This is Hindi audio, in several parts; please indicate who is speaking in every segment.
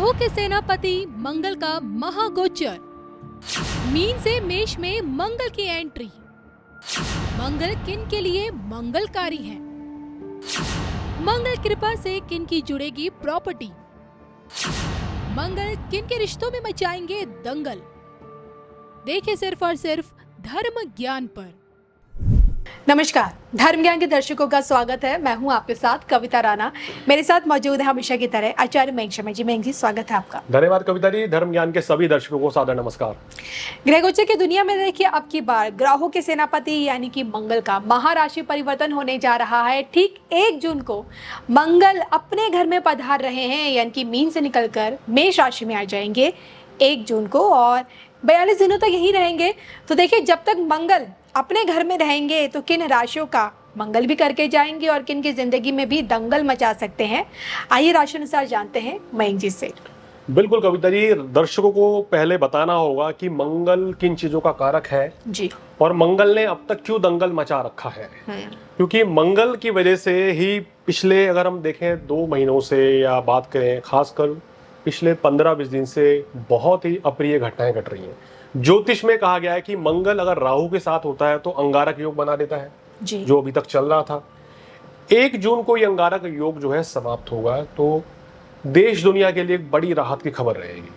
Speaker 1: राहु के सेनापति मंगल का महागोचर। मीन से मेष में मंगल की एंट्री। मंगल किन के लिए मंगलकारी है? मंगल कृपा से किन की जुड़ेगी प्रॉपर्टी? मंगल किन के रिश्तों में मचाएंगे दंगल? देखिए सिर्फ और सिर्फ धर्म ज्ञान पर। नमस्कार, धर्म ज्ञान के दर्शकों का स्वागत है। मैं हूं आपके साथ कविता राणा। मेरे साथ मौजूद है हमेशा की तरह आचार्य मयंक शर्मा जी। मयंक जी, स्वागत है आपका।
Speaker 2: धन्यवाद कविता जी। धर्म ज्ञान के सभी दर्शकों को सादर नमस्कार।
Speaker 1: ग्रह गोचर की दुनिया में देखिए, अब की बार ग्रहों के सेनापति यानी कि मंगल का महाराशि परिवर्तन होने जा रहा है। ठीक 1 जून को मंगल अपने घर में पधार रहे हैं, यानी कि मीन से निकलकर मेष राशि में आ जाएंगे 1 जून को और 42 दिनों तक यही रहेंगे। तो देखिए, जब तक मंगल अपने घर में रहेंगे तो किन राशियों का मंगल भी करके जाएंगे और किन की जिंदगी में भी दंगल मचा सकते हैं। आइए राशि अनुसार जानते हैं मयंक जी से।
Speaker 2: बिल्कुल कविता जी, दर्शकों को पहले बताना होगा कि मंगल किन चीजों का कारक है
Speaker 1: जी, और
Speaker 2: मंगल ने अब तक क्यों दंगल मचा रखा है। क्योंकि मंगल की वजह से ही पिछले, अगर हम देखें 2 महीनों से या बात करें खासकर पिछले 15-20 दिन से बहुत ही अप्रिय घटनाएं घट रही हैं। ज्योतिष में कहा गया है कि मंगल अगर राहु के साथ होता है तो अंगारक योग बना देता है जी, जो अभी तक चल रहा था। 1 जून को ये अंगारक योग जो है समाप्त होगा, तो देश दुनिया के लिए एक बड़ी राहत की खबर रहेगी।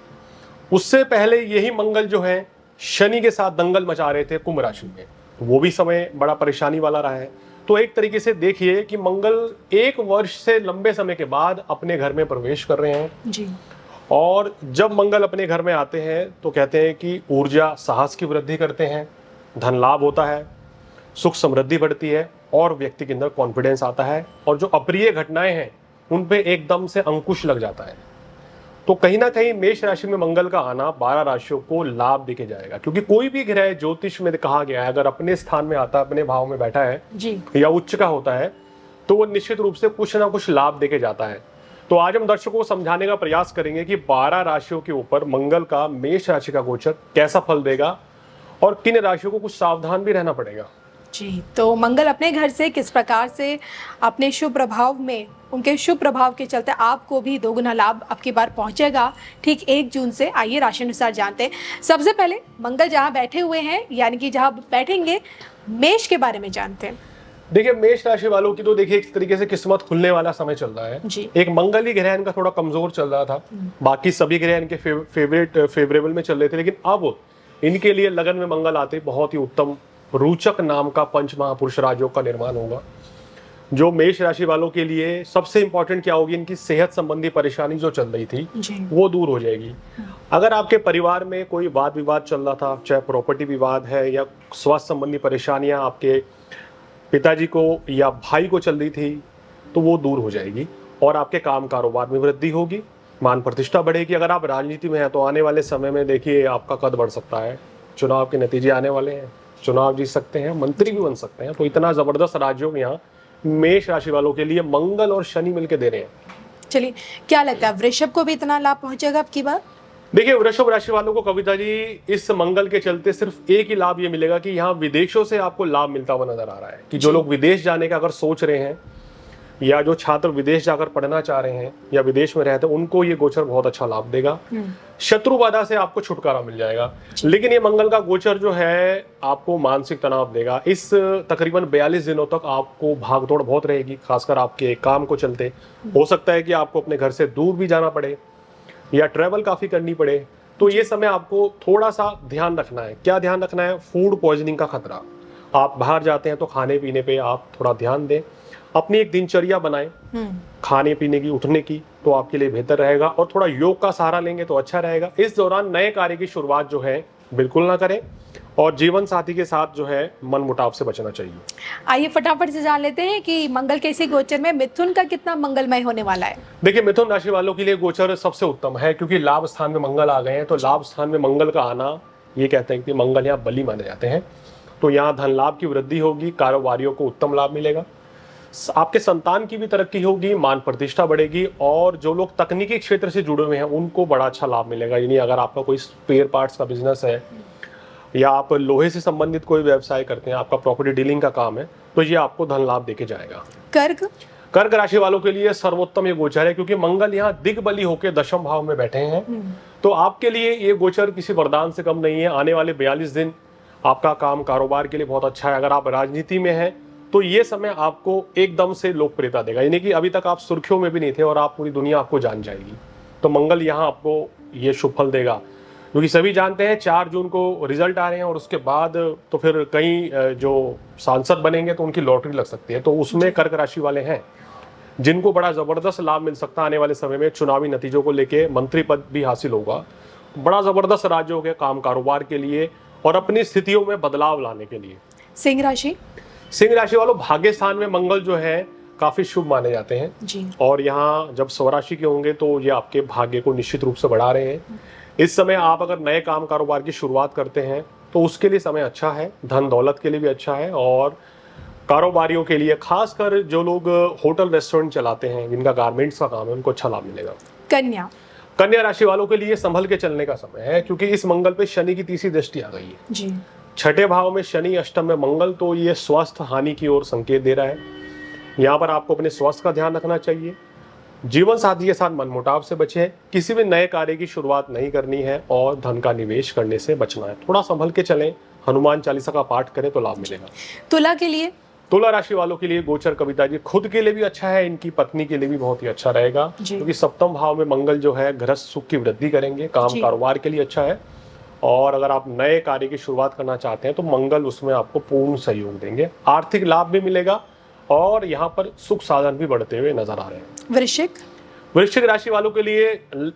Speaker 2: उससे पहले यही मंगल जो है शनि के साथ दंगल मचा रहे थे कुंभ राशि में, तो वो भी समय बड़ा परेशानी वाला रहा है। तो एक तरीके से देखिए कि मंगल 1 वर्ष से लंबे समय के बाद अपने घर में प्रवेश कर रहे हैं जी। और जब मंगल अपने घर में आते हैं तो कहते हैं कि ऊर्जा साहस की वृद्धि करते हैं, धन लाभ होता है, सुख समृद्धि बढ़ती है और व्यक्ति के अंदर कॉन्फिडेंस आता है और जो अप्रिय घटनाएं हैं उन पे एकदम से अंकुश लग जाता है। तो कहीं ना कहीं मेष राशि में मंगल का आना 12 राशियों को लाभ देके जाएगा, क्योंकि कोई भी ग्रह ज्योतिष में कहा गया है अगर अपने स्थान में आता है, अपने भाव में बैठा है जी, या उच्च का होता है, तो वो निश्चित रूप से कुछ ना कुछ लाभ देके जाता है। तो आज हम दर्शकों को समझाने का प्रयास करेंगे कि 12 राशियों के ऊपर मंगल का मेष राशि का गोचर कैसा फल देगा और किन राशियों को कुछ सावधान भी रहना पड़ेगा
Speaker 1: जी। तो मंगल अपने घर से किस प्रकार से अपने शुभ प्रभाव में, उनके शुभ प्रभाव के चलते आपको भी दोगुना लाभ अब की बार पहुंचेगा ठीक 1 जून से। आइए राशि अनुसार जानते हैं। सबसे पहले मंगल जहां बैठे हुए हैं, यानी कि जहां बैठेंगे, मेष के बारे में जानते हैं।
Speaker 2: देखिए, मेष राशि वालों की तो देखिए एक तरीके से किस्मत खुलने वाला समय चल रहा है जी। एक मंगल ही ग्रह इनका थोड़ा कमजोर चल रहा था, बाकी सभी ग्रह इनके फेवरेबल में चल रहे थे, लेकिन अब इनके लिए लगन में मंगल आते बहुत ही उत्तम रोचक नाम का पंच महापुरुष राजयोग का निर्माण होगा। जो मेष राशि वालों के लिए सबसे इंपॉर्टेंट क्या होगी, इनकी सेहत संबंधी परेशानी जो चल रही थी वो दूर हो जाएगी। अगर आपके परिवार में कोई वाद विवाद चल रहा था, चाहे प्रॉपर्टी विवाद है या स्वास्थ्य संबंधी परेशानियां आपके पिताजी को या भाई को चल रही थी, तो वो दूर हो जाएगी और आपके काम कारोबार में वृद्धि होगी, मान प्रतिष्ठा बढ़ेगी। अगर आप राजनीति में हैं तो आने वाले समय में देखिए आपका कद बढ़ सकता है, चुनाव के नतीजे आने वाले हैं, चुनाव जीत सकते हैं, मंत्री भी बन सकते हैं। तो इतना जबरदस्त राजयोग यहाँ मेष राशि वालों के लिए मंगल और शनि मिलकर दे रहे हैं।
Speaker 1: चलिए, क्या लगता है वृषभ को भी इतना लाभ पहुंचेगा अब की बार?
Speaker 2: देखिए, वृषभ राशि वालों को कविता जी इस मंगल के चलते सिर्फ एक ही लाभ ये मिलेगा कि यहाँ विदेशों से आपको लाभ मिलता हुआ नजर आ रहा है। कि जो लोग विदेश जाने का अगर सोच रहे हैं या जो छात्र विदेश जाकर पढ़ना चाह रहे हैं या विदेश में रहते हैं, उनको ये गोचर बहुत अच्छा लाभ देगा। शत्रु बाधा से आपको छुटकारा मिल जाएगा। लेकिन ये मंगल का गोचर जो है आपको मानसिक तनाव देगा। इस तकरीबन 42 दिनों तक आपको भागदौड़ बहुत रहेगी, खासकर आपके काम को चलते। हो सकता है कि आपको अपने घर से दूर भी जाना पड़े या ट्रैवल काफी करनी पड़े। तो ये समय आपको थोड़ा सा ध्यान रखना है। क्या ध्यान रखना है? फूड पॉइजनिंग का खतरा। आप बाहर जाते हैं तो खाने पीने पे आप थोड़ा ध्यान दें, अपनी एक दिनचर्या बनाएं खाने पीने की, उठने की, तो आपके लिए बेहतर रहेगा। और थोड़ा योग का सहारा लेंगे तो अच्छा रहेगा। इस दौरान नए कार्य की शुरुआत जो है बिल्कुल ना करें और जीवन साथी के साथ जो है मन मुटाव से बचना चाहिए।
Speaker 1: आइए फटाफट से जान लेते हैं कि मंगल के इसी गोचर में मिथुन का कितना मंगलमय होने वाला है।
Speaker 2: देखिए, मिथुन राशि वालों के लिए गोचर सबसे उत्तम है, क्योंकि लाभ स्थान में मंगल आ गए हैं। तो लाभ स्थान में मंगल का आना, ये कहते हैं कि मंगल यहाँ बली माने जाते हैं। तो यहाँ धन लाभ की वृद्धि होगी, कारोबारियों को उत्तम लाभ मिलेगा, आपके संतान की भी तरक्की होगी, मान प्रतिष्ठा बढ़ेगी और जो लोग तकनीकी क्षेत्र से जुड़े हुए हैं उनको बड़ा अच्छा लाभ मिलेगा। यानी अगर आपका कोई स्पेयर पार्ट्स का बिजनेस है या आप लोहे से संबंधित कोई व्यवसाय करते हैं, आपका प्रॉपर्टी डीलिंग का काम है, तो ये आपको धन लाभ देके जाएगा।
Speaker 1: कर्क
Speaker 2: कर्क राशि वालों के लिए सर्वोत्तम ये गोचर है, क्योंकि मंगल यहाँ दिग्बली होकर दशम भाव में बैठे हैं। तो आपके लिए ये गोचर किसी वरदान से कम नहीं है। आने वाले 42 दिन आपका काम कारोबार के लिए बहुत अच्छा है। अगर आप राजनीति में हैं तो ये समय आपको एकदम से लोकप्रियता देगा, यानी कि अभी तक आप सुर्खियों में भी नहीं थे और आप पूरी दुनिया आपको जान जाएगी। तो मंगल यहाँ आपको ये शुभ फल देगा, क्योंकि सभी जानते हैं 4 जून को रिजल्ट आ रहे हैं और उसके बाद तो फिर कई जो सांसद बनेंगे तो उनकी लॉटरी लग सकती है। तो उसमें कर्क राशि वाले हैं जिनको बड़ा जबरदस्त लाभ मिल सकता है। आने वाले समय में चुनावी नतीजों को लेके मंत्री पद भी हासिल होगा। बड़ा जबरदस्त राज्य हो गया काम कारोबार के लिए और अपनी स्थितियों में बदलाव लाने के लिए।
Speaker 1: सिंह राशि
Speaker 2: वालों, भाग्य स्थान में मंगल जो है काफी शुभ माने जाते हैं
Speaker 1: जी।
Speaker 2: और यहाँ जब स्वराशि के होंगे तो ये आपके भाग्य को निश्चित रूप से बढ़ा रहे हैं। इस समय आप अगर नए काम कारोबार की शुरुआत करते हैं तो उसके लिए समय अच्छा है, धन दौलत के लिए भी अच्छा है और कारोबारियों के लिए, खासकर जो लोग होटल रेस्टोरेंट चलाते हैं, जिनका गारमेंट्स का काम है, उनको अच्छा लाभ मिलेगा। कन्या राशि वालों के लिए संभल के चलने का समय है, क्योंकि इस मंगल पे शनि की तीसरी दृष्टि आ गई है
Speaker 1: जी।
Speaker 2: 6ठे भाव में शनि, अष्टम में मंगल, तो ये स्वास्थ्य हानि की ओर संकेत दे रहा है। यहाँ पर आपको अपने स्वास्थ्य का ध्यान रखना चाहिए। जीवन साथी के साथ मनमुटाव से बचें, किसी भी नए कार्य की शुरुआत नहीं करनी है और धन का निवेश करने से बचना है। थोड़ा संभल के चलें, हनुमान चालीसा का पाठ करें तो लाभ मिलेगा।
Speaker 1: तुला के लिए,
Speaker 2: तुला राशि वालों के लिए गोचर कविता जी खुद के लिए भी अच्छा है, इनकी पत्नी के लिए भी बहुत ही अच्छा रहेगा, क्योंकि सप्तम भाव में मंगल जो है गृहस्थ सुख की वृद्धि करेंगे, काम कारोबार के लिए अच्छा है। और अगर आप नए कार्य की शुरुआत करना चाहते हैं तो मंगल उसमें आपको पूर्ण सहयोग देंगे, आर्थिक लाभ भी मिलेगा और यहाँ पर सुख साधन भी बढ़ते हुए नजर आ रहे हैं। वृश्चिक राशि वालों के लिए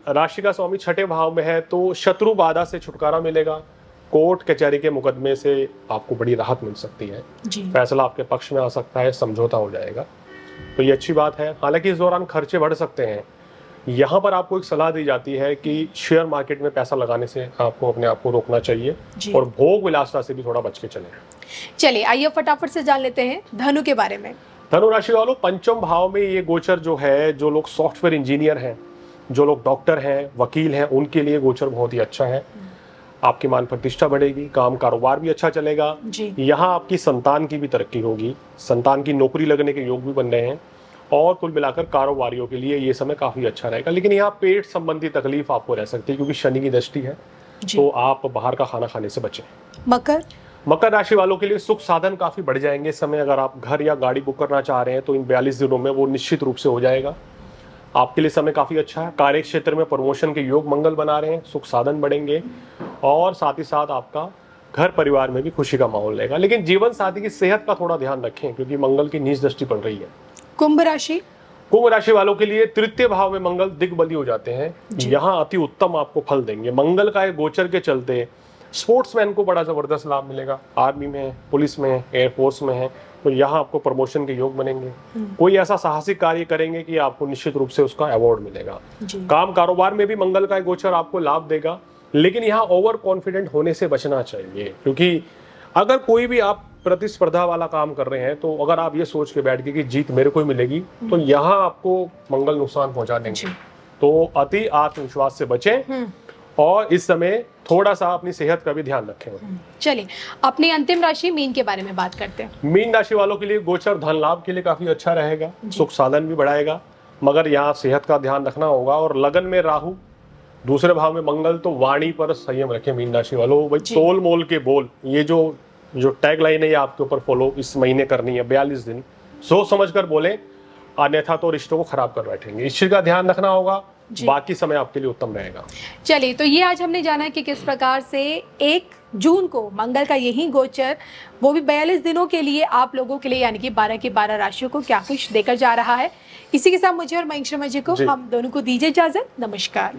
Speaker 2: राशि का स्वामी 6ठे भाव में है, तो शत्रु बाधा से छुटकारा मिलेगा। कोर्ट कचहरी के मुकदमे से आपको बड़ी राहत मिल सकती है जी। फैसला आपके पक्ष में आ सकता है, समझौता हो जाएगा, तो ये अच्छी बात है। हालांकि इस दौरान खर्चे बढ़ सकते हैं। यहाँ पर आपको एक सलाह दी जाती है कि शेयर मार्केट में पैसा लगाने से आपको अपने आप को रोकना चाहिए और भोग विलासता से भी थोड़ा बच के चलें।
Speaker 1: चलिए आइए फटाफट से जान लेते हैं धनु के बारे में।
Speaker 2: धनु राशि वालों, पंचम भाव में ये गोचर जो है, जो लोग सॉफ्टवेयर इंजीनियर हैं, जो लोग डॉक्टर हैं, वकील हैं, उनके लिए गोचर बहुत ही अच्छा है। आपकी मान प्रतिष्ठा बढ़ेगी, काम कारोबार भी अच्छा चलेगा। यहाँ आपकी संतान की भी तरक्की होगी, संतान की नौकरी लगने के योग भी बन रहे हैं और कुल मिलाकर कारोबारियों के लिए ये समय काफी अच्छा रहेगा। लेकिन यहाँ पेट संबंधी तकलीफ आपको रह सकती है, क्योंकि शनि की दृष्टि है, तो आप बाहर का खाना खाने से बचें। मकर राशि वालों के लिए सुख साधन काफी बढ़ जाएंगे इस समय। अगर आप घर या गाड़ी बुक करना चाह रहे हैं तो इन 42 दिनों में वो निश्चित रूप से हो जाएगा। आपके लिए समय काफी अच्छा है। कार्य क्षेत्र में प्रमोशन के योग मंगल बना रहे हैं, सुख साधन बढ़ेंगे और साथ ही साथ आपका घर परिवार में भी खुशी का माहौल रहेगा। लेकिन जीवन साथी की सेहत का थोड़ा ध्यान रखें, क्योंकि मंगल की नीच दृष्टि पड़ रही है।
Speaker 1: कुंभ राशि
Speaker 2: वालों के लिए तृतीय भाव में मंगल दिग्बली हो जाते हैं, यहाँ अति उत्तम आपको फल देंगे। मंगल का एक गोचर के चलते स्पोर्ट्समैन को बड़ा जबरदस्त लाभ मिलेगा। आर्मी में, पुलिस में, एयरफोर्स में है, तो यहाँ आपको प्रमोशन के योग बनेंगे। कोई ऐसा साहसिक कार्य करेंगे कि आपको निश्चित रूप से उसका अवार्ड मिलेगा। काम कारोबार में भी मंगल का एक गोचर आपको लाभ देगा, लेकिन यहाँ ओवर कॉन्फिडेंट होने से बचना चाहिए, क्योंकि अगर कोई भी आप प्रतिस्पर्धा वाला काम कर रहे हैं तो अगर आप ये सोच के बैठ गए कि जीत मेरे को ही मिलेगी, तो यहाँ आपको मंगल नुकसान पहुंचा देंगे। तो अति आत्मविश्वास से बचें और इस समय थोड़ा सा अपनी सेहत का भी ध्यान रखें।
Speaker 1: चलिए अपनी अंतिम राशि मीन के बारे में बात करते हैं।
Speaker 2: मीन राशि वालों के लिए गोचर धन लाभ के लिए काफी अच्छा रहेगा, सुख साधन भी बढ़ाएगा, मगर यहाँ सेहत का ध्यान रखना होगा। और लगन में राहु, दूसरे भाव में मंगल, तो वाणी पर संयम रखें मीन राशि वालों। भाई तोल मोल के बोल, ये जो टैग लाइन है आपके ऊपर फॉलो इस महीने करनी है। 42 दिन सोच समझ कर बोले, अन्यथा तो रिश्तों को खराब कर बैठेंगे। इस चीज का ध्यान रखना होगा, बाकी समय आपके लिए उत्तम रहेगा।
Speaker 1: चलिए, तो ये आज हमने जाना कि किस प्रकार से 1 जून को मंगल का यही गोचर, वो भी 42 दिनों के लिए आप लोगों के लिए, यानी कि 12 की 12 राशियों को क्या कुछ देकर जा रहा है। इसी के साथ मुझे और मयंक शर्मा जी को, हम दोनों को दीजिए इजाजत। नमस्कार।